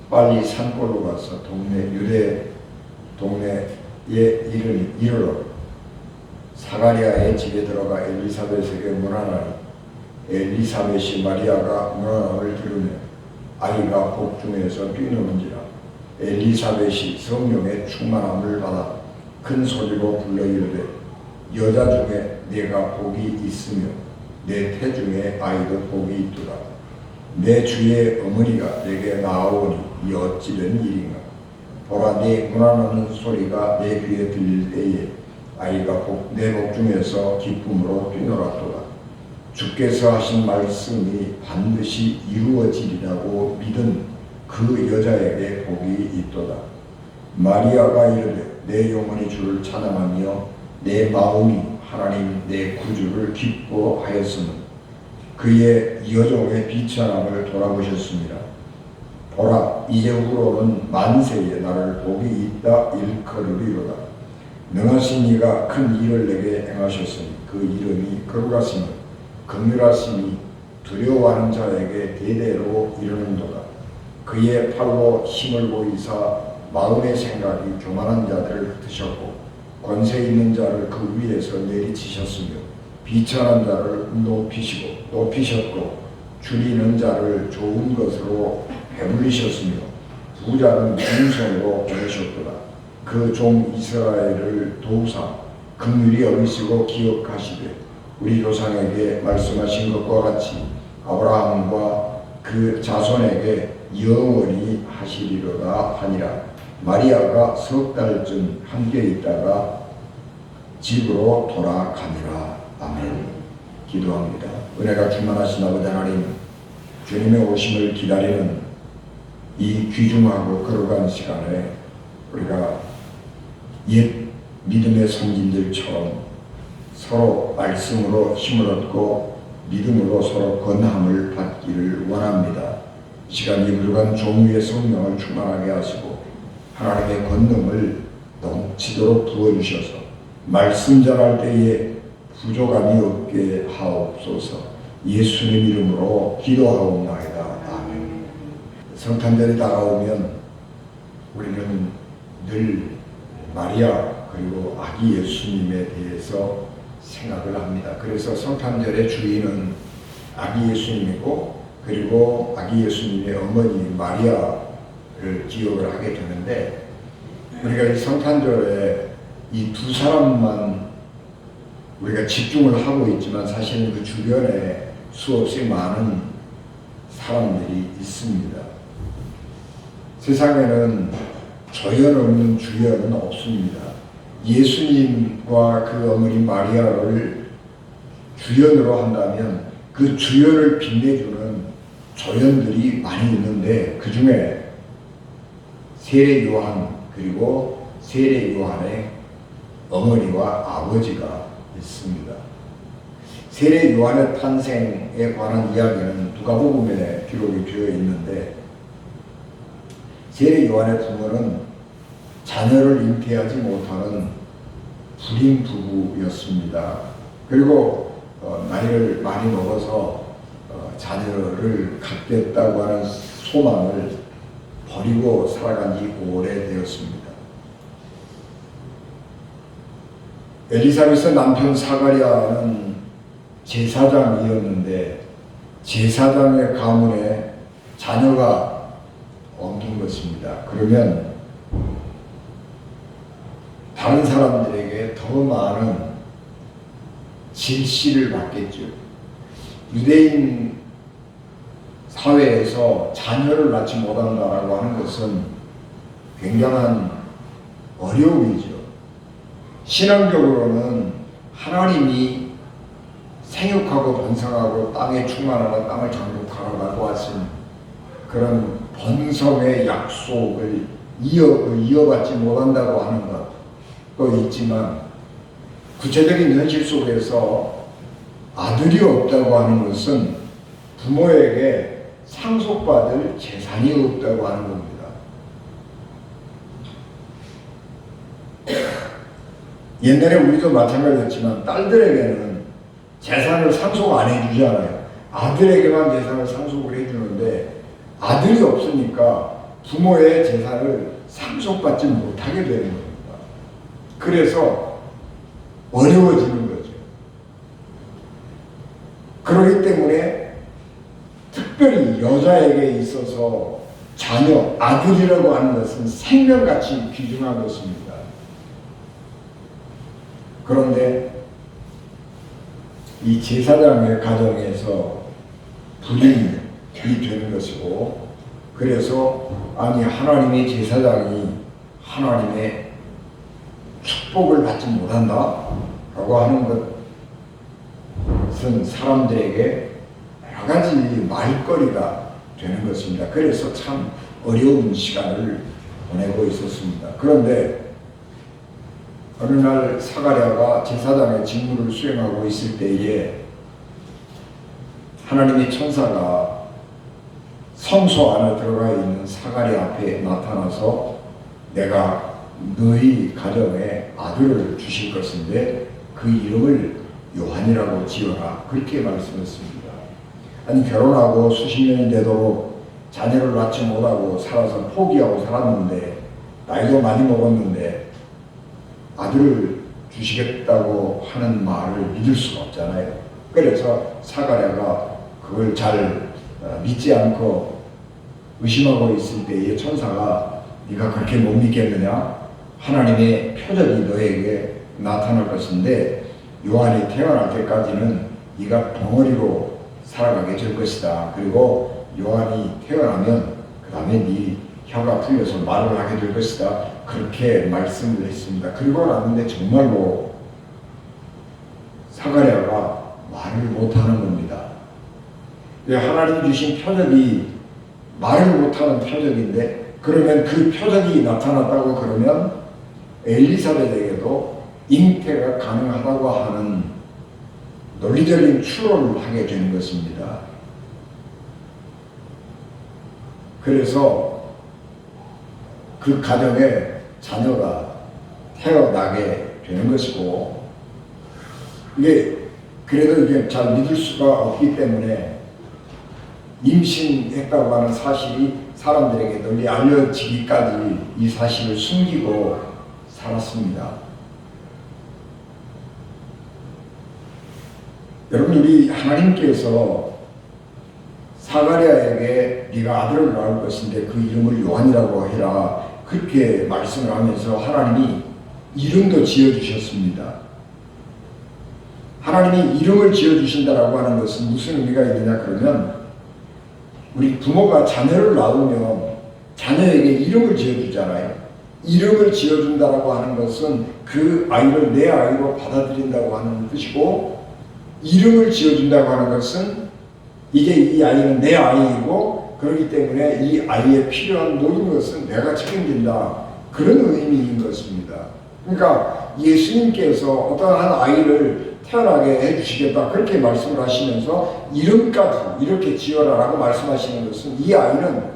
빨리 산골로 가서 유대 동네에 이르러 사가랴의 집에 들어가 엘리사벳에게 문안하니 엘리사벳이 마리아가 문안함을 들으며 아이가 복중에서 뛰노는지라. 엘리사벳이 성령의 충만함을 받아 큰 소리로 불러 이르되 여자 중에 내가 복이 있으며 내 태중에 아이도 복이 있도다. 내 주의 어머니가 내게 나아오니 이 어찌된 일인가. 보라, 네 문안하는 소리가 내 귀에 들릴 때에 아이가 내 복중에서 기쁨으로 뛰놀았도다. 주께서 하신 말씀이 반드시 이루어지리라고 믿은 그 여자에게 복이 있도다. 마리아가 이르되 내 영혼이 주를 찬양하며 내 마음이 하나님 내 구주를 기뻐하였으면 그의 여종의 비천함을 돌아보셨습니다. 보라, 이제후로는 만세에 나를 복이 있다 일컬으리로다. 능하신 이가 큰 일을 내게 행하셨으니 그 이름이 거룩하시며 긍휼하심이 두려워하는 자에게 대대로 이르는도다. 그의 팔로 힘을 보이사 마음의 생각이 교만한 자들을 흩으셨고 권세 있는 자를 그 위에서 내리치셨으며 비천한 자를 높이셨고 줄이는 자를 좋은 것으로 배불리셨으며 부자는 중성으로 보내셨도다. 그 종 이스라엘을 도우사 긍휼히 여기시고 기억하시되 우리 조상에게 말씀하신 것과 같이 아브라함과 그 자손에게 영원히 하시리로다 하니라. 마리아가 석 달쯤 함께 있다가 집으로 돌아가니라. 아멘. 기도합니다. 은혜가 충만하신 아버지 하나님, 주님의 오심을 기다리는 이 귀중하고 거룩한 시간에 우리가 옛 믿음의 선진들처럼 서로 말씀으로 힘을 얻고 믿음으로 서로 권함을 받기를 원합니다. 이 시간 이 부족한 종 위에 성령을 충만하게 하시고 하나님의 권능을 넘치도록 부어주셔서 말씀 전할 때에 부족함이 없게 하옵소서. 예수님 이름으로 기도하옵나이다. 아멘. 성탄절이 다가오면 우리는 늘 마리아 그리고 아기 예수님에 대해서 생각을 합니다. 그래서 성탄절의 주인은 아기 예수님이고 그리고 아기 예수님의 어머니 마리아를 기억을 하게 되는데, 우리가 이 성탄절에 이 두 사람만 우리가 집중을 하고 있지만 사실은 그 주변에 수없이 많은 사람들이 있습니다. 세상에는 조연 없는 주연은 없습니다. 예수님과 그 어머니 마리아를 주연으로 한다면 그 주연을 빛내주는 조연들이 많이 있는데 그 중에 세례 요한 그리고 세례 요한의 어머니와 아버지가 있습니다. 세례 요한의 탄생에 관한 이야기는 누가복음에 기록이 되어 있는데 세례 요한의 부모는 자녀를 잉태하지 못하는 불임 부부였습니다. 그리고 나이를 많이 먹어서 자녀를 갖겠다고 하는 소망을 버리고 살아간 지 오래되었습니다. 엘리사벳의 남편 사가랴는 제사장이었는데 제사장의 가문에 자녀가 없는 것입니다. 그러면 다른 사람들에게 더 많은 질시를 받겠죠. 유대인 사회에서 자녀를 낳지 못한다라고 하는 것은 굉장한 어려움이죠. 신앙적으로는 하나님이 생육하고 번성하고 땅에 충만하라 땅을 장독하라고 하신 그런 번성의 약속을 이어받지 못한다고 하는 것도 있지만 구체적인 현실 속에서 아들이 없다고 하는 것은 부모에게 상속받을 재산이 없다고 하는 겁니다. 옛날에 우리도 마찬가지였지만 딸들에게는 재산을 상속 안 해주잖아요. 아들에게만 재산을 상속을 해주는데 아들이 없으니까 부모의 재산을 상속받지 못하게 되는 겁니다. 그래서 어려워지는 거죠. 그렇기 때문에 특별히 여자에게 있어서 자녀, 아들이라고 하는 것은 생명같이 귀중한 것입니다. 그런데 이 제사장의 가정에서 불임이 되는 것이고, 그래서 아니 하나님의 제사장이 하나님의 축복을 받지 못한다 라고 하는 것은 사람들에게 여러 가지 말거리가 되는 것입니다. 그래서 참 어려운 시간을 보내고 있었습니다. 그런데 어느 날 사가랴가 제사장의 직무를 수행하고 있을 때에 하나님의 천사가 성소 안에 들어가 있는 사가랴 앞에 나타나서 내가 너희 가정에 아들을 주실 것인데 그 이름을 요한이라고 지어라, 그렇게 말씀했습니다. 아니 결혼하고 수십 년이 되도록 자녀를 낳지 못하고 살아서 포기하고 살았는데 나이도 많이 먹었는데 아들을 주시겠다고 하는 말을 믿을 수가 없잖아요. 그래서 사가랴가 그걸 잘 믿지 않고 의심하고 있을 때에 천사가 네가 그렇게 못 믿겠느냐? 하나님의 표적이 너에게 나타날 것인데 요한이 태어날 때까지는 네가 덩어리로 살아가게 될 것이다. 그리고 요한이 태어나면 그 다음에 네 혀가 풀려서 말을 하게 될 것이다. 그렇게 말씀을 했습니다. 그리고 났는데 정말로 사가랴가 말을 못하는 겁니다. 하나님 주신 표적이 말을 못하는 표적인데 그러면 그 표적이 나타났다고 그러면 엘리사벳에게도 잉태가 가능하다고 하는 논리적인 추론을 하게 되는 것입니다. 그래서 그 가정에 자녀가 태어나게 되는 것이고, 이게 그래도 이게 잘 믿을 수가 없기 때문에 임신했다고 하는 사실이 사람들에게 널리 알려지기까지 이 사실을 숨기고 살았습니다. 여러분, 우리 하나님께서 사가랴에게 네가 아들을 낳을 것인데 그 이름을 요한이라고 해라, 그렇게 말씀을 하면서 하나님이 이름도 지어주셨습니다. 하나님이 이름을 지어주신다라고 하는 것은 무슨 의미가 있느냐 그러면, 우리 부모가 자녀를 낳으면 자녀에게 이름을 지어주잖아요. 이름을 지어준다라고 하는 것은 그 아이를 내 아이로 받아들인다고 하는 뜻이고, 이름을 지어준다고 하는 것은 이제 이 아이는 내 아이이고 그렇기 때문에 이 아이에 필요한 모든 것은 내가 책임진다. 그런 의미인 것입니다. 그러니까 예수님께서 어떠한 아이를 태어나게 해주시겠다 그렇게 말씀을 하시면서 이름까지 이렇게 지어라라고 말씀하시는 것은 이 아이는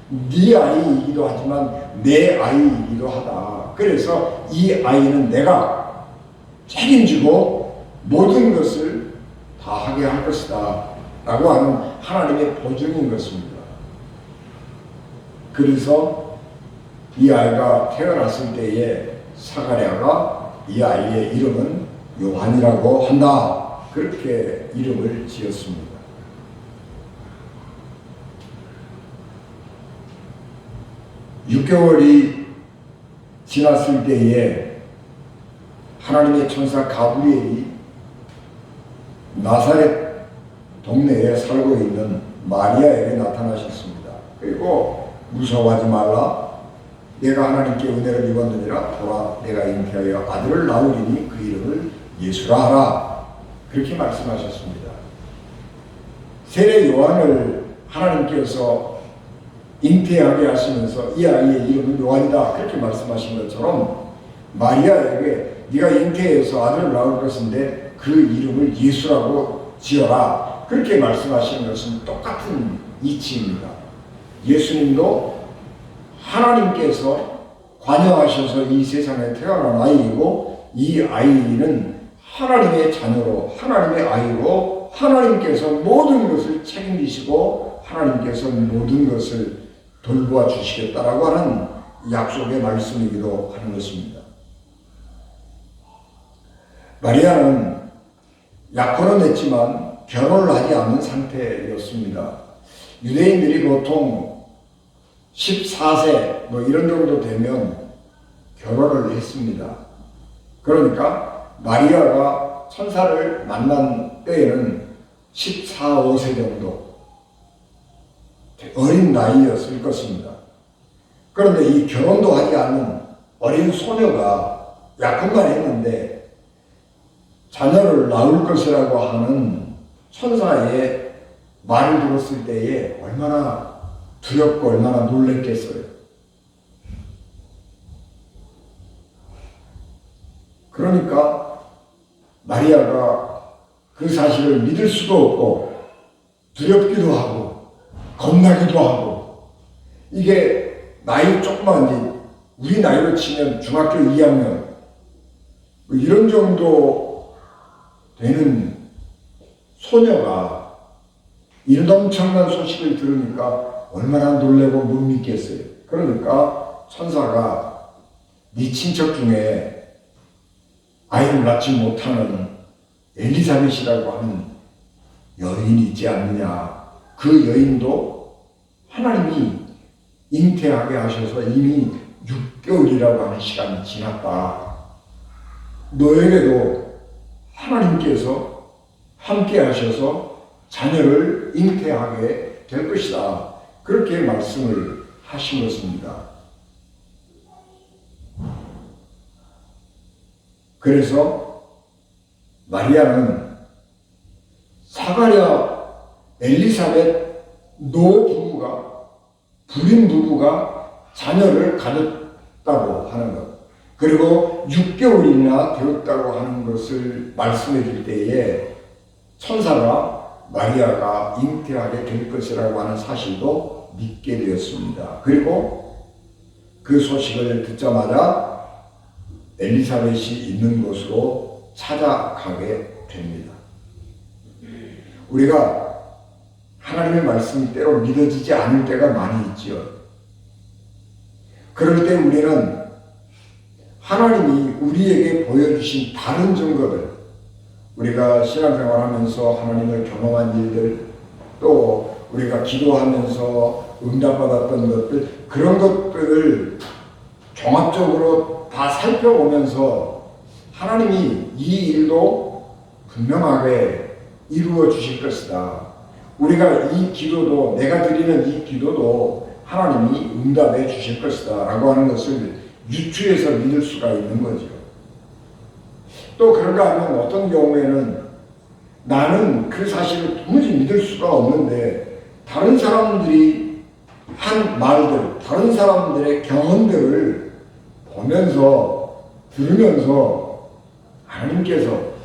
네 아이이기도 하지만 내 아이이기도 하다. 그래서 이 아이는 내가 책임지고 모든 것을 다 하게 할 것이다 라고 하는 하나님의 보증인 것입니다. 그래서 이 아이가 태어났을 때에 사가랴가 이 아이의 이름은 요한이라고 한다. 그렇게 이름을 지었습니다. (6개월이) 지났을 때에 하나님의 천사 가브리엘이 나사렛 동네에 살고 있는 마리아에게 나타나셨습니다. 그리고 무서워하지 말라. 내가 하나님께 은혜를 입었느니라. 보라, 내가 잉태하여 아들을 낳으리니 그 이름을 예수라 하라. 그렇게 말씀하셨습니다. 세례 요한을 하나님께서 잉태하게 하시면서 이 아이의 이름은 요한이다. 그렇게 말씀하신 것처럼 마리아에게 네가 잉태해서 아들을 낳을 것인데 그 이름을 예수라고 지어라. 그렇게 말씀하시는 것은 똑같은 이치입니다. 예수님도 하나님께서 관여하셔서 이 세상에 태어난 아이이고 이 아이는 하나님의 자녀로 하나님의 아이로 하나님께서 모든 것을 책임지시고 하나님께서 모든 것을 돌보아 주시겠다라고 하는 약속의 말씀이기도 하는 것입니다. 마리아는 약혼은 했지만 결혼을 하지 않는 상태였습니다. 유대인들이 보통 14세 이런 정도 되면 결혼을 했습니다. 그러니까 마리아가 천사를 만난 때에는 14, 5세 정도 어린 나이였을 것입니다. 그런데 이 결혼도 하지 않는 어린 소녀가 약혼만 했는데 자녀를 낳을 것이라고 하는 천사의 말을 들었을 때에 얼마나 두렵고 얼마나 놀랬겠어요. 그러니까 마리아가 그 사실을 믿을 수도 없고 두렵기도 하고 겁나기도 하고, 이게 나이 조그만 우리 나이로 치면 중학교 2학년 이런 정도 되는 소녀가 이런 엄청난 소식을 들으니까 얼마나 놀래고 못 믿겠어요. 그러니까 천사가 네 친척 중에 아이를 낳지 못하는 엘리사벳이라고 하는 여인이 있지 않느냐. 그 여인도 하나님이 잉태하게 하셔서 이미 6개월이라고 하는 시간이 지났다. 너에게도 하나님께서 함께 하셔서 자녀를 잉태하게 될 것이다. 그렇게 말씀을 하신 것입니다. 그래서 마리아는 사가랴, 엘리사벳 불임 부부가 자녀를 가졌다고 하는 것, 그리고 6개월이나 되었다고 하는 것을 말씀해 줄 때에 천사가 마리아가 잉태하게 될 것이라고 하는 사실도 믿게 되었습니다. 그리고 그 소식을 듣자마자 엘리사벳이 있는 곳으로 찾아가게 됩니다. 우리가 하나님의 말씀이 때로 믿어지지 않을 때가 많이 있지요. 그럴 때 우리는 하나님이 우리에게 보여주신 다른 증거들, 우리가 신앙생활하면서 하나님을 경험한 일들, 또 우리가 기도하면서 응답받았던 것들, 그런 것들을 종합적으로 다 살펴보면서 하나님이 이 일도 분명하게 이루어 주실 것이다. 우리가 이 기도도, 내가 드리는 이 기도도 하나님이 응답해 주실 것이다 라고 하는 것을 유추해서 믿을 수가 있는 거죠. 또 그런가 하면 어떤 경우에는 나는 그 사실을 도무지 믿을 수가 없는데 다른 사람들이 한 말들, 다른 사람들의 경험들을 보면서 들으면서 하나님께서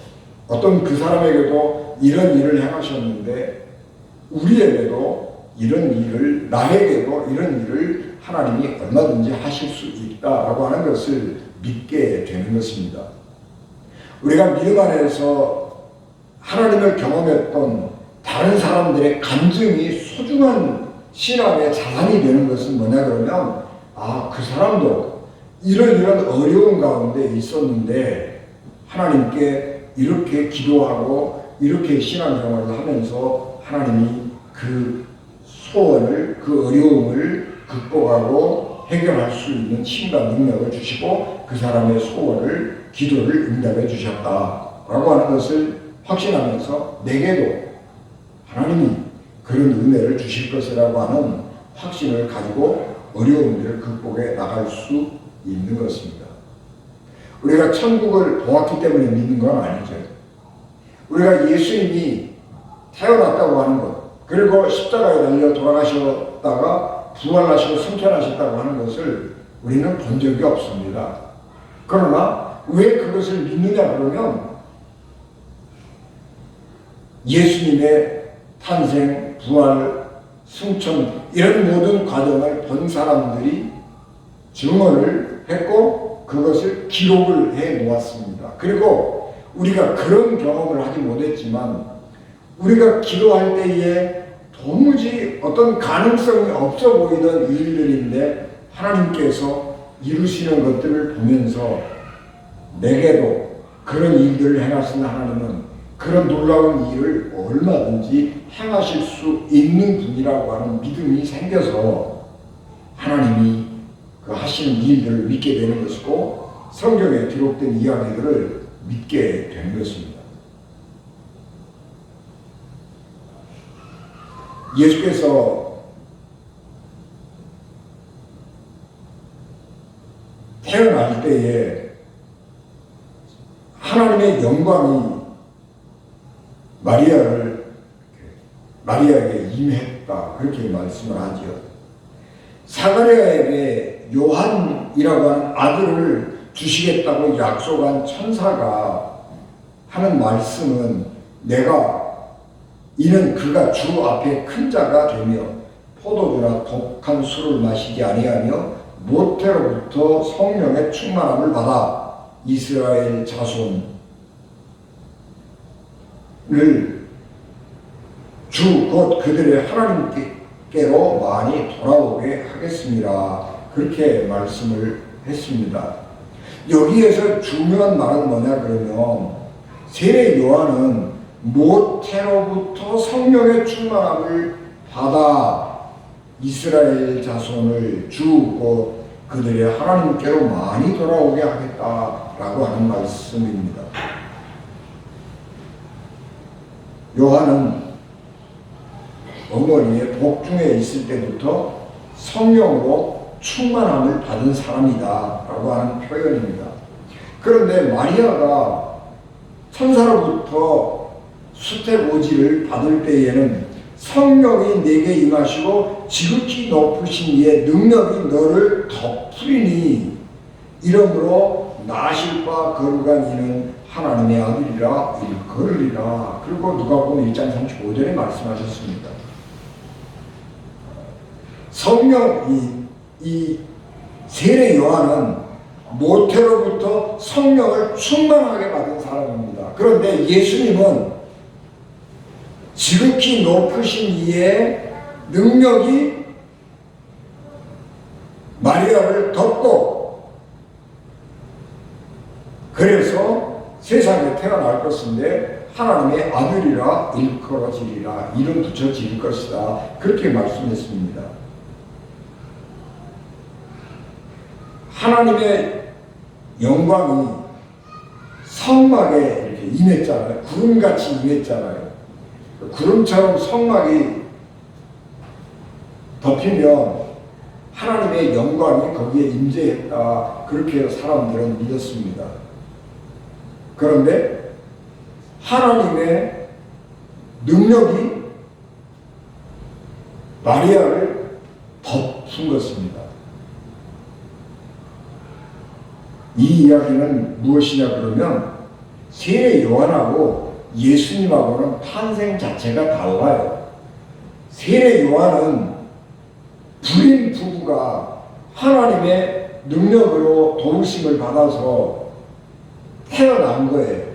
어떤 그 사람에게도 이런 일을 행하셨는데 우리에게도 이런 일을, 나에게도 이런 일을 하나님이 얼마든지 하실 수 있다라고 하는 것을 믿게 되는 것입니다. 우리가 믿음 안에서 하나님을 경험했던 다른 사람들의 감정이 소중한 신앙의 자산이 되는 것은 뭐냐 그러면 그 사람도 이런 어려운 가운데 있었는데 하나님께 이렇게 기도하고 이렇게 신앙생활을 하면서 하나님이 그 소원을, 그 어려움을 극복하고 해결할 수 있는 힘과 능력을 주시고 그 사람의 소원을, 기도를 응답해 주셨다라고 하는 것을 확신하면서 내게도 하나님이 그런 은혜를 주실 것이라고 하는 확신을 가지고 어려움들을 극복해 나갈 수 있는 것입니다. 우리가 천국을 보았기 때문에 믿는 건 아니죠. 우리가 예수님이 태어났다고 하는 것, 그리고 십자가에 달려 돌아가셨다가 부활하시고 승천하셨다고 하는 것을 우리는 본 적이 없습니다. 그러나 왜 그것을 믿느냐 그러면 예수님의 탄생, 부활, 승천 이런 모든 과정을 본 사람들이 증언을 했고 그것을 기록을 해 놓았습니다. 그리고 우리가 그런 경험을 하지 못했지만 우리가 기도할 때에 도무지 어떤 가능성이 없어 보이던 일들인데 하나님께서 이루시는 것들을 보면서 내게도 그런 일들을 행하신 하나님은 그런 놀라운 일을 얼마든지 행하실 수 있는 분이라고 하는 믿음이 생겨서 하나님이 그 하시는 일들을 믿게 되는 것이고 성경에 기록된 이야기들을 믿게 되는 것입니다. 예수께서 태어날 때에 하나님의 영광이 마리아에게 임했다 그렇게 말씀을 하죠. 사가랴에게 요한이라고 하는 아들을 주시겠다고 약속한 천사가 하는 말씀은 이는 그가 주 앞에 큰 자가 되며 포도주나 독한 술을 마시지 아니하며 모태로부터 성령의 충만함을 받아 이스라엘 자손을 주 곧 그들의 하나님께로 많이 돌아오게 하겠습니다. 그렇게 말씀을 했습니다. 여기에서 중요한 말은 뭐냐 그러면 세례 요한은 모태로부터 성령의 충만함을 받아 이스라엘 자손을 주 곧 그들의 하나님께로 많이 돌아오게 하겠다라고 하는 말씀입니다. 요한은 어머니의 복중에 있을 때부터 성령으로 충만함을 받은 사람이다 라고 하는 표현입니다. 그런데 마리아가 천사로부터 수태고지를 받을 때에는 성령이 내게 임하시고 지극히 높으신 이의 능력이 너를 덮으리니 이러므로 나실 바 거룩한 이는 하나님의 아들이라 일컬으리라. 그리고 누가복음 1장 35절에 말씀하셨습니다. 이 세례 요한은 모태로부터 성령을 충만하게 받은 사람입니다. 그런데 예수님은 지극히 높으신 이의 능력이 마리아를 덮고 그래서 세상에 태어날 것인데 하나님의 아들이라 일컬어지리라, 이름 붙여질 것이다, 그렇게 말씀했습니다. 하나님의 영광이 성막에 이렇게 임했잖아요. 구름같이 임했잖아요. 구름처럼 성막이 덮이면 하나님의 영광이 거기에 임재했다, 그렇게 사람들은 믿었습니다. 그런데 하나님의 능력이 마리아를 덮은 것입니다. 이 이야기는 무엇이냐 그러면 세례 요한하고 예수님하고는 탄생 자체가 달라요. 세례 요한은 불임 부부가 하나님의 능력으로 도우심을 받아서 태어난 거예요.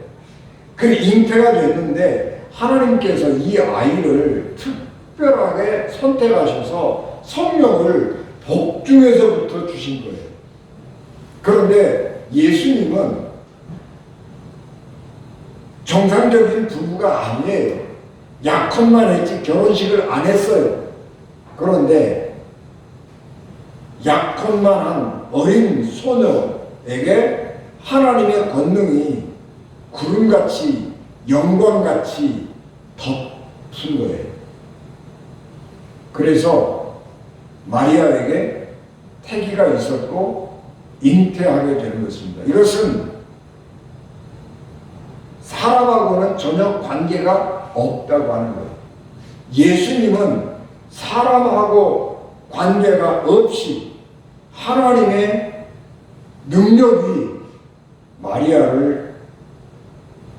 그 잉태가 됐는데 하나님께서 이 아이를 특별하게 선택하셔서 성령을 복중에서부터 주신 거예요. 그런데 예수님은 정상적인 부부가 아니에요. 약혼만 했지 결혼식을 안 했어요. 그런데 약혼만 한 어린 소녀에게 하나님의 권능이 구름같이 영광같이 덮은 거예요. 그래서 마리아에게 태기가 있었고 잉태하게 되는 것입니다. 이것은 사람하고는 전혀 관계가 없다고 하는 거예요. 예수님은 사람하고 관계가 없이 하나님의 능력이 마리아를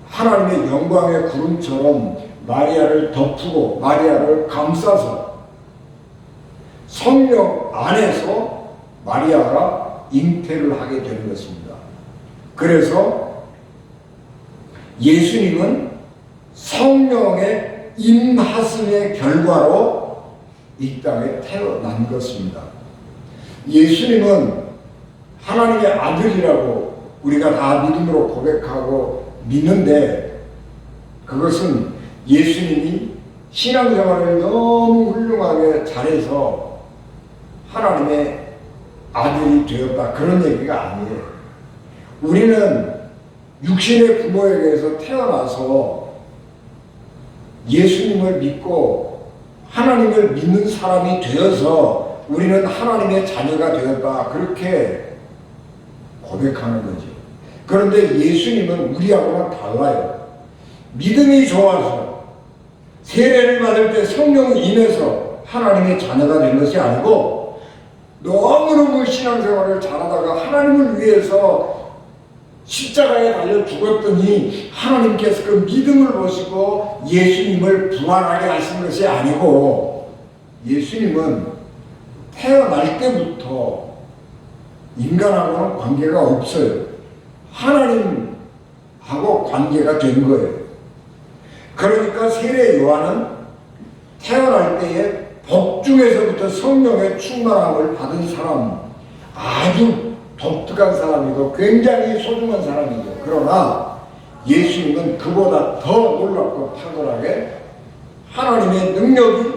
하나님의 영광의 구름처럼 마리아를 덮고 마리아를 감싸서 성령 안에서 마리아가 잉태를 하게 되는 것입니다. 그래서 예수님은 성령의 임하심의 결과로 이 땅에 태어난 것입니다. 예수님은 하나님의 아들이라고 우리가 다 믿음으로 고백하고 믿는데, 그것은 예수님이 신앙생활을 너무 훌륭하게 잘해서 하나님의 아들이 되었다, 그런 얘기가 아니에요. 우리는 육신의 부모에게서 태어나서 예수님을 믿고 하나님을 믿는 사람이 되어서 우리는 하나님의 자녀가 되었다, 그렇게 고백하는 거죠. 그런데 예수님은 우리하고는 달라요. 믿음이 좋아서 세례를 받을 때 성령이 임해서 하나님의 자녀가 된 것이 아니고, 너무너무 신앙생활을 잘하다가 하나님을 위해서 십자가에 달려 죽었더니 하나님께서 그 믿음을 보시고 예수님을 부활하게 하신 것이 아니고, 예수님은 태어날 때부터 인간하고는 관계가 없어요. 하나님하고 관계가 된 거예요. 그러니까 세례 요한은 태어날 때에 복중에서부터 성령의 충만함을 받은 사람, 아주 독특한 사람이고 굉장히 소중한 사람이죠. 그러나 예수님은 그보다 더 놀랍고 탁월하게 하나님의 능력이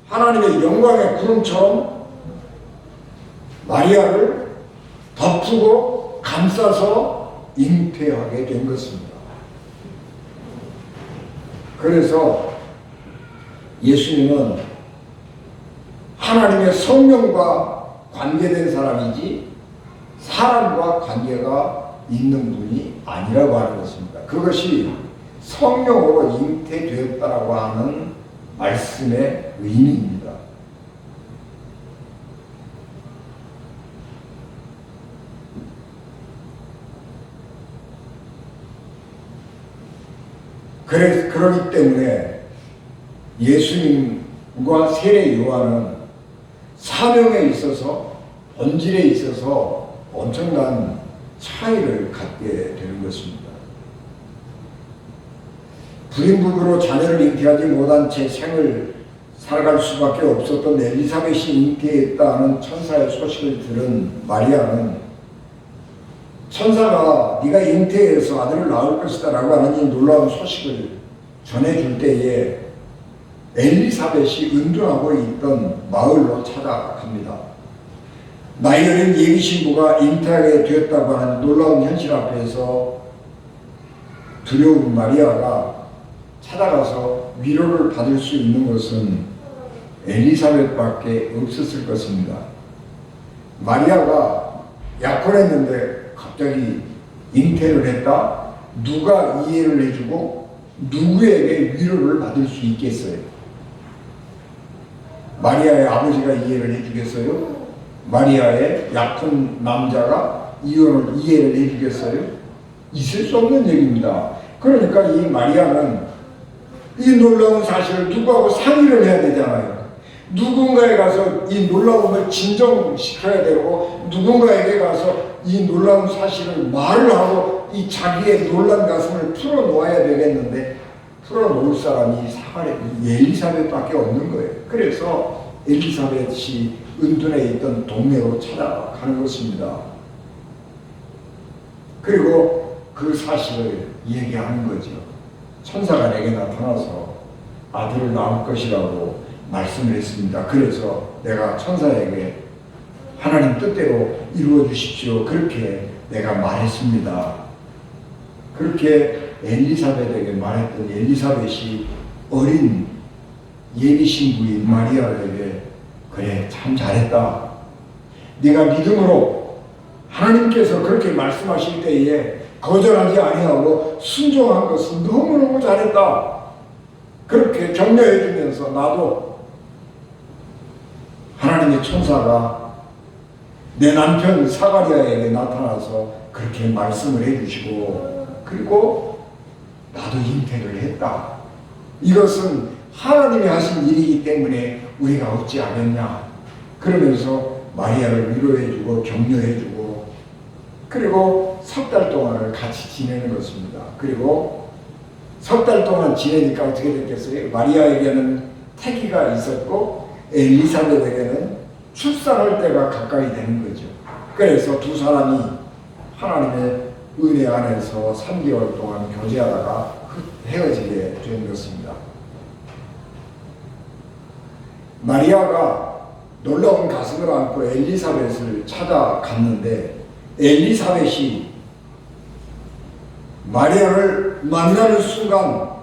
하나님의 영광의 구름처럼 마리아를 덮고 감싸서 잉태하게 된 것입니다. 그래서 예수님은 하나님의 성령과 관계된 사람이지 사람과 관계가 있는 분이 아니라고 하는 것입니다. 그것이 성령으로 잉태되었다라고 하는 말씀의 의미입니다. 그러기 때문에 예수님과 세례 요한은 사명에 있어서, 본질에 있어서 엄청난 차이를 갖게 되는 것입니다. 불임부부로 자녀를 잉태하지 못한 채 생을 살아갈 수밖에 없었던 엘리사벳이 잉태했다는 천사의 소식을 들은 마리아는 천사가 네가 잉태해서 아들을 낳을 것이다 라고 하는 이 놀라운 소식을 전해줄 때에 엘리사벳이 은둔하고 있던 마을로 찾아갑니다. 나이 어린 예비 신부가 잉태하게 되었다고 하는 놀라운 현실 앞에서 두려운 마리아가 찾아가서 위로를 받을 수 있는 것은 엘리사벳밖에 없었을 것입니다. 마리아가 약혼했는데 갑자기 잉태를 했다? 누가 이해를 해주고 누구에게 위로를 받을 수 있겠어요? 마리아의 아버지가 이해를 해주겠어요? 마리아의 약혼 남자가 이혼을 이해를 해주겠어요? 있을 수 없는 얘기입니다. 그러니까 이 마리아는 이 놀라운 사실을 누구하고 상의를 해야 되잖아요. 누군가에 가서 이 놀라움을 진정시켜야 되고, 누군가에게 가서 이 놀라운 사실을 말을 하고 이 자기의 놀란 가슴을 풀어놓아야 되겠는데, 풀어놓을 사람이 엘리사벳밖에 없는 거예요. 그래서 엘리사벳이 은둔에 있던 동네로 찾아가는 것입니다. 그리고 그 사실을 얘기하는 거죠. 천사가 내게 나타나서 아들을 낳을 것이라고 말씀을 했습니다. 그래서 내가 천사에게 하나님 뜻대로 이루어 주십시오, 그렇게 내가 말했습니다. 그렇게 엘리사벳에게 말했더니 엘리사벳이 어린 예비 신부인 마리아에게 그래, 참 잘했다. 네가 믿음으로 하나님께서 그렇게 말씀하실 때에 거절하지 아니하고 순종한 것은 너무너무 잘했다. 그렇게 격려해 주면서 나도 하나님의 천사가 내 남편 사가랴에게 나타나서 그렇게 말씀을 해주시고, 그리고 나도 잉태를 했다. 이것은 하나님이 하신 일이기 때문에 우리가 어찌 하겠냐. 그러면서 마리아를 위로해주고 격려해주고, 그리고 석 달 동안을 같이 지내는 것입니다. 그리고 석 달 동안 지내니까 어떻게 됐겠어요? 마리아에게는 태기가 있었고 엘리사벳에게는 출산할 때가 가까이 되는 거죠. 그래서 두 사람이 하나님의 은혜 안에서 3개월 동안 교제하다가 헤어지게 된 것입니다. 마리아가 놀라운 가슴을 안고 엘리사벳을 찾아갔는데, 엘리사벳이 마리아를 만나는 순간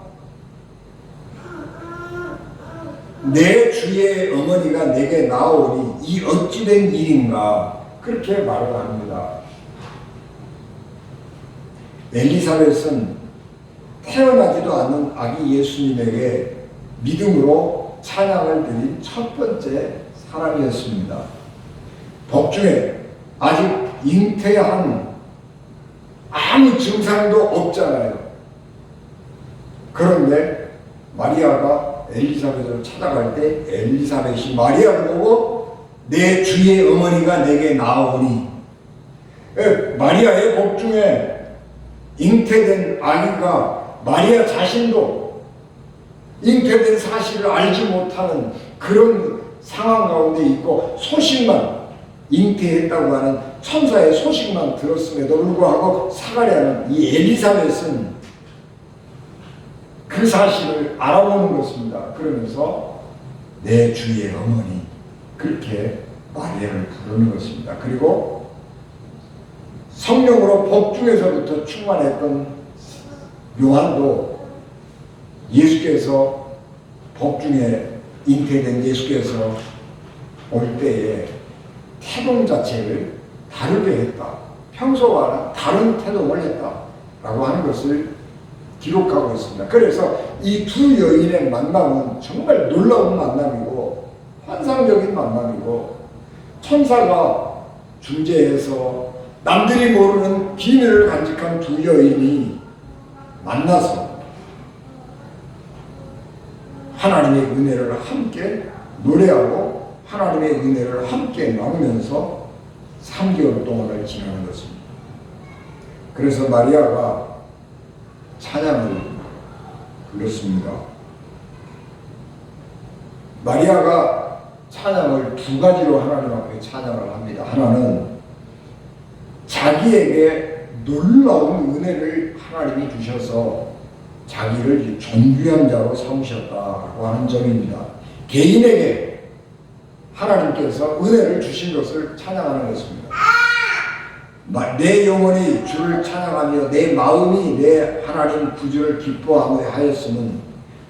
내 주의 어머니가 내게 나오니 이 어찌된 일인가, 그렇게 말을 합니다. 엘리사벳은 태어나지도 않는 아기 예수님에게 믿음으로 찬양을 드린 첫 번째 사람이었습니다. 복중에 아직 잉태한 아무 증상도 없잖아요. 그런데 마리아가 엘리사벳을 찾아갈 때 엘리사벳이 마리아를 보고 내 주의 어머니가 내게 나오니, 마리아의 복중에 잉태된 아기가 마리아 자신도 잉태된 사실을 알지 못하는 그런 상황 가운데 있고, 소식만, 잉태했다고 하는 천사의 소식만 들었음에도 불구하고 사가랴는, 이 엘리사벳은 그 사실을 알아보는 것입니다. 그러면서 내 주의 어머니, 그렇게 마리아를 부르는 것입니다. 그리고 성령으로 복중에서부터 충만했던 요한도 예수께서 복중에 잉태된 예수께서 올 때에 태동 자체를 다르게 했다. 평소와는 다른 태동을 했다. 라고 하는 것을 기록하고 있습니다. 그래서 이 두 여인의 만남은 정말 놀라운 만남이고 환상적인 만남이고, 천사가 중재해서 남들이 모르는 비밀을 간직한 두 여인이 만나서 하나님의 은혜를 함께 노래하고 하나님의 은혜를 함께 나누면서 3개월 동안을 지나는 것입니다. 그래서 마리아가 찬양을 불렀습니다. 마리아가 찬양을 두 가지로 하나님 앞에 찬양을 합니다. 하나는 자기에게 놀라운 은혜를 하나님이 주셔서 자기를 존귀한 자로 삼으셨다고 하는 점입니다. 개인에게 하나님께서 은혜를 주신 것을 찬양하는 것입니다. 내 영혼이 주를 찬양하며 내 마음이 내 하나님 구주를 기뻐하며 하였으면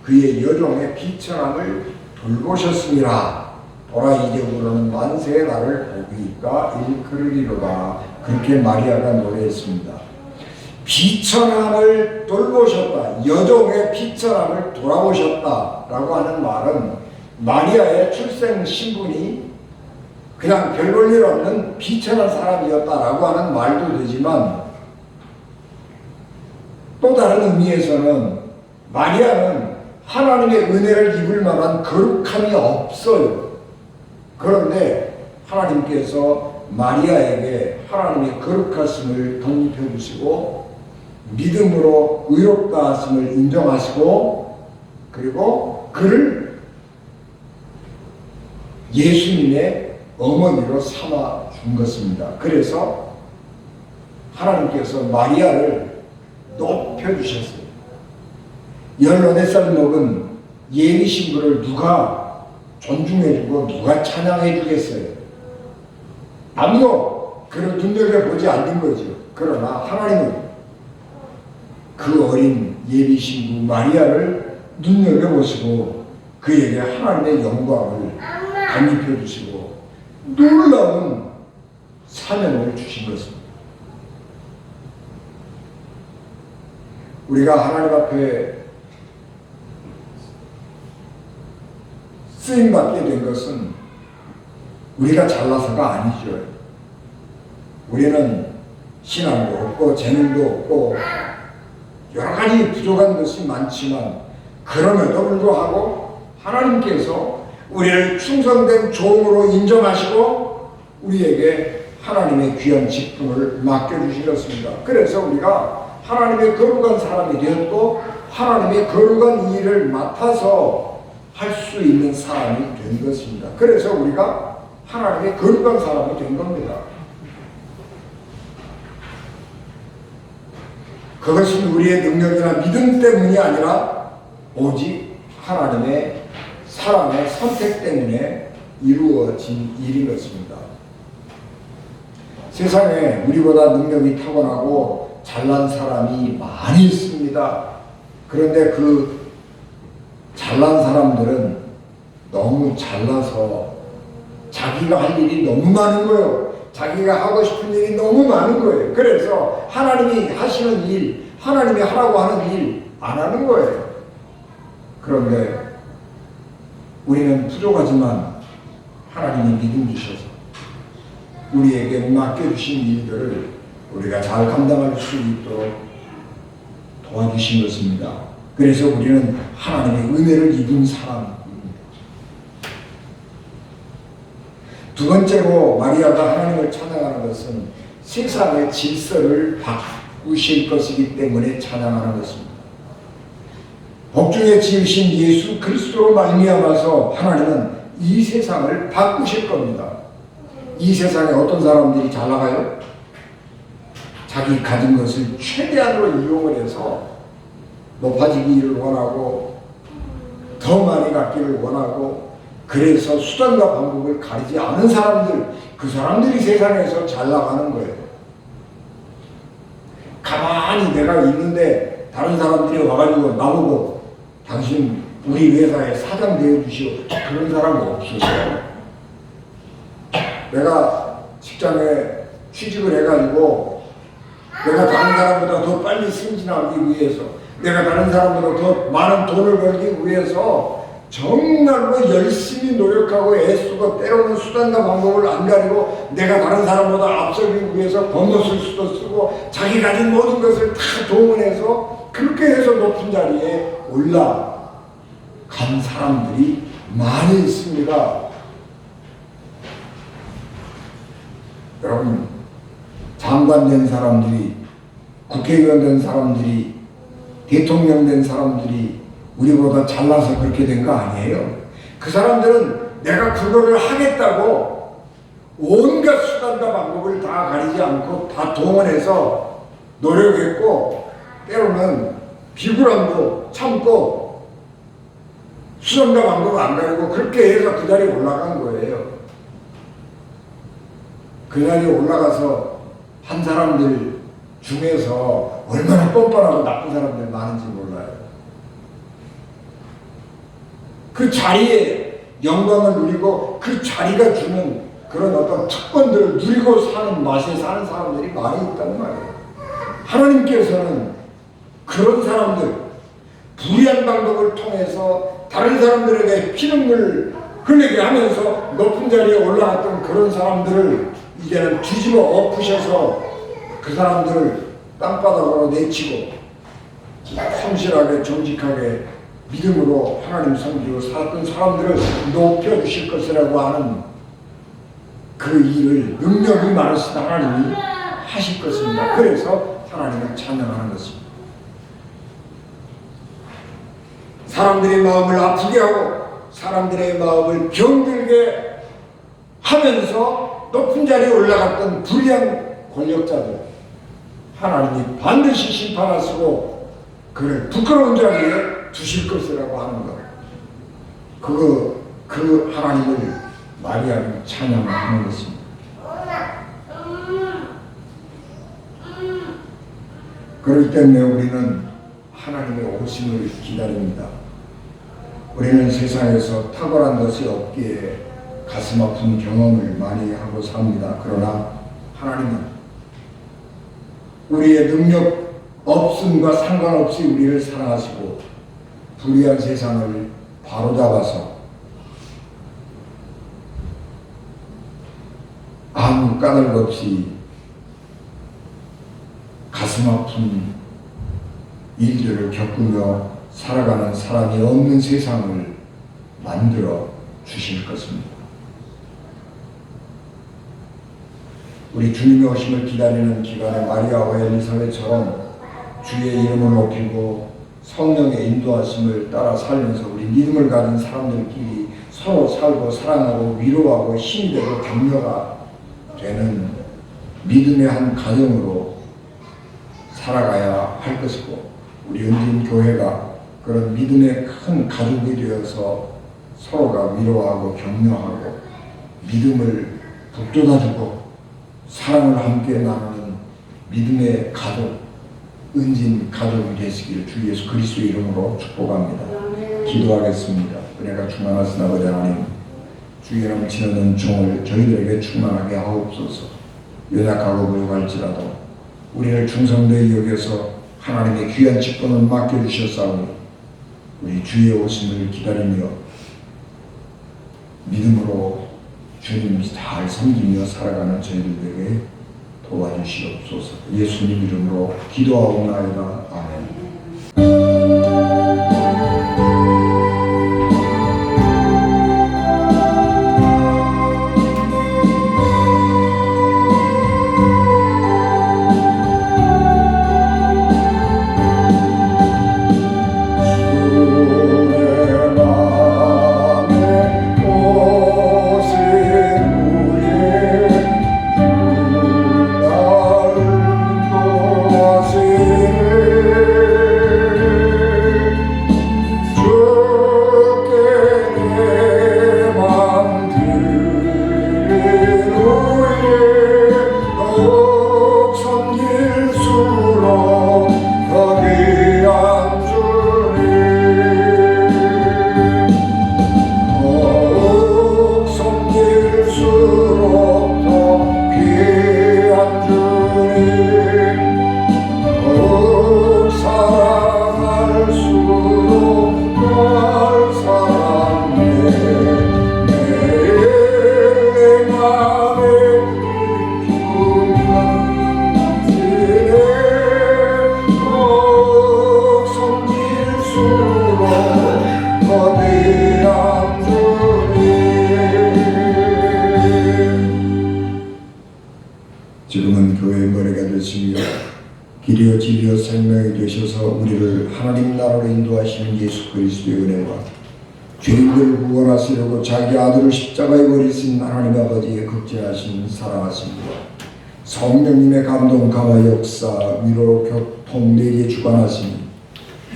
그의 여종의 비천함을 돌보셨습니다. 보라 이제부로는 만세의 날을 보기가 일컬으리로다. 그렇게 마리아가 노래했습니다. 비천함을 돌보셨다. 여종의 비천함을 돌아보셨다라고 하는 말은 마리아의 출생 신분이 그냥 별 볼 일 없는 비천한 사람이었다라고 하는 말도 되지만, 또 다른 의미에서는 마리아는 하나님의 은혜를 입을 만한 거룩함이 없어요. 그런데 하나님께서 마리아에게 하나님의 거룩하심을 덧입혀 주시고 믿음으로 의롭다 하심을 인정하시고, 그리고 그를 예수님의 어머니로 삼아 준 것입니다. 그래서 하나님께서 마리아를 높여주셨어요. 14살 먹은 예비 신부를 누가 존중해주고 누가 찬양해주겠어요? 아무도 그를 눈여겨보지 않는 거죠. 그러나 하나님은 그 어린 예비 신부 마리아를 눈여겨보시고 그에게 하나님의 영광을 덧입혀 주시고 놀라운 사명을 주신 것입니다. 우리가 하나님 앞에 쓰임받게 된 것은 우리가 잘나서가 아니죠. 우리는 신앙도 없고 재능도 없고 여러 가지 부족한 것이 많지만, 그럼에도 불구하고 하나님께서 우리를 충성된 종으로 인정하시고 우리에게 하나님의 귀한 직분을 맡겨주셨습니다. 그래서 우리가 하나님의 거룩한 사람이 되었고 하나님의 거룩한 일을 맡아서 할 수 있는 사람이 된 것입니다. 그래서 우리가 하나님의 거룩한 사람이 된 겁니다. 그것은 우리의 능력이나 믿음 때문이 아니라 오직 하나님의 사랑의 선택 때문에 이루어진 일인 것입니다. 세상에 우리보다 능력이 타고나고 잘난 사람이 많이 있습니다. 그런데 그 잘난 사람들은 너무 잘나서 자기가 할 일이 너무 많은 거예요. 자기가 하고 싶은 일이 너무 많은 거예요. 그래서 하나님이 하시는 일, 하나님이 하라고 하는 일 안 하는 거예요. 그런데 우리는 부족하지만 하나님이 믿음 주셔서 우리에게 맡겨주신 일들을 우리가 잘 감당할 수 있도록 도와주신 것입니다. 그래서 우리는 하나님의 은혜를 입은 사람입니다. 두 번째로 마리아가 하나님을 찬양하는 것은 세상의 질서를 바꾸실 것이기 때문에 찬양하는 것입니다. 복중에 지으신 예수 그리스도로 말미암아서 하나님은 이 세상을 바꾸실 겁니다. 이 세상에 어떤 사람들이 잘 나가요? 자기 가진 것을 최대한으로 이용을 해서 높아지기를 원하고 더 많이 갖기를 원하고, 그래서 수단과 방법을 가리지 않은 사람들, 그 사람들이 세상에서 잘 나가는 거예요. 가만히 내가 있는데 다른 사람들이 와가지고 나보고 당신 우리 회사에 사장 되어주시오, 그런 사람 없어요. 내가 직장에 취직을 해가지고 내가 다른 사람보다 더 빨리 승진하기 위해서, 내가 다른 사람보다 더 많은 돈을 벌기 위해서 정말로 열심히 노력하고 애쓰고 때로는 수단과 방법을 안 가리고 내가 다른 사람보다 앞서기 위해서 번것을 수도 쓰고 자기 가진 모든 것을 다 동원해서 그렇게 해서 높은 자리에 올라간 사람들이 많이 있습니다. 여러분, 장관 된 사람들이, 국회의원 된 사람들이, 대통령 된 사람들이 우리보다 잘나서 그렇게 된 거 아니에요. 그 사람들은 내가 그거를 하겠다고 온갖 수단과 방법을 다 가리지 않고 다 동원해서 노력했고, 때로는 비굴함도 참고 수단과 방법을 안 가리고 그렇게 해서 그 자리에 올라간 거예요. 그 자리에 올라가서 한 사람들 중에서 얼마나 뻔뻔하고 나쁜 사람들 많은지 몰라요. 그 자리에 영광을 누리고 그 자리가 주는 그런 어떤 특권들을 누리고 사는 맛에 사는 사람들이 많이 있단 말이에요. 하나님께서는 그런 사람들, 불의한 방법을 통해서 다른 사람들에게 피눈물 흘리게 하면서 높은 자리에 올라갔던 그런 사람들을 이제는 뒤집어 엎으셔서 그 사람들을 땅바닥으로 내치고 성실하게 정직하게 믿음으로 하나님 섬기고 살았던 사람들을 높여주실 것이라고 하는 그 일을 능력이 많으신 하나님이 하실 것입니다. 그래서 하나님을 찬양하는 것입니다. 사람들의 마음을 아프게 하고 사람들의 마음을 병들게 하면서 높은 자리에 올라갔던 불의한 권력자들, 하나님이 반드시 심판하시고 그를 부끄러운 자리에 두실 것이라고 하는 것. 그 하나님을 마리아는 찬양하는 것입니다. 그렇기 때문에 우리는 하나님의 오심을 기다립니다. 우리는 세상에서 탁월한 것이 없기에 가슴 아픈 경험을 많이 하고 삽니다. 그러나 하나님은 우리의 능력 없음과 상관없이 우리를 사랑하시고 불의한 세상을 바로잡아서 아무 까닭 없이 가슴 아픈 일들을 겪으며 살아가는 사람이 없는 세상을 만들어 주실 것입니다. 우리 주님의 오심을 기다리는 기간에 마리아와 엘리사벳처럼 주의 이름을 높이고 성령의 인도하심을 따라 살면서 우리 믿음을 가진 사람들끼리 서로 살고 사랑하고 위로하고 힘이 되고 격려가 되는 믿음의 한 가정으로 살아가야 할 것이고, 우리 은진교회가 그런 믿음의 큰 가족이 되어서 서로가 위로하고 격려하고 믿음을 북돋아주고 사랑을 함께 나누는 믿음의 가족, 은진 가족이 되시기를 주 예수 그리스도의 이름으로 축복합니다. 기도하겠습니다. 은혜가 충만하신 아버지 하나님, 주의 넘치는 은총을 저희들에게 충만하게 하옵소서. 연약하고 부족할지라도 우리를 충성되이 여겨서 하나님의 귀한 직분을 맡겨주셨사오니 우리 주의 오심을 기다리며 믿음으로 주님 잘 섬기며 살아가는 저희들에게 도와주시옵소서. 예수님 이름으로 기도하옵나이다. 아멘. 지금은 교회의 머리가 되시며 길이요 진리요 생명이 되셔서 우리를 하나님 나라로 인도하시는 예수 그리스도의 은혜와 죄인들을 구원하시려고 자기 아들을 십자가에 버리신 하나님 아버지의 극진하신 사랑하십니다. 성령님의 감동 감화 역사 위로 교통 내게 주관하시니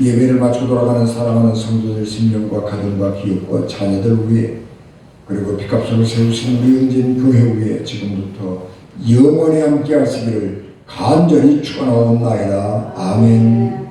예배를 마치고 돌아가는 사랑하는 성도들 생명과 가정과 기업과 자녀들 위해, 그리고 피값으로 세우신 우리 은진 교회 위에 지금부터 영원히 함께 하시기를 간절히 축원하옵나이다. 아멘.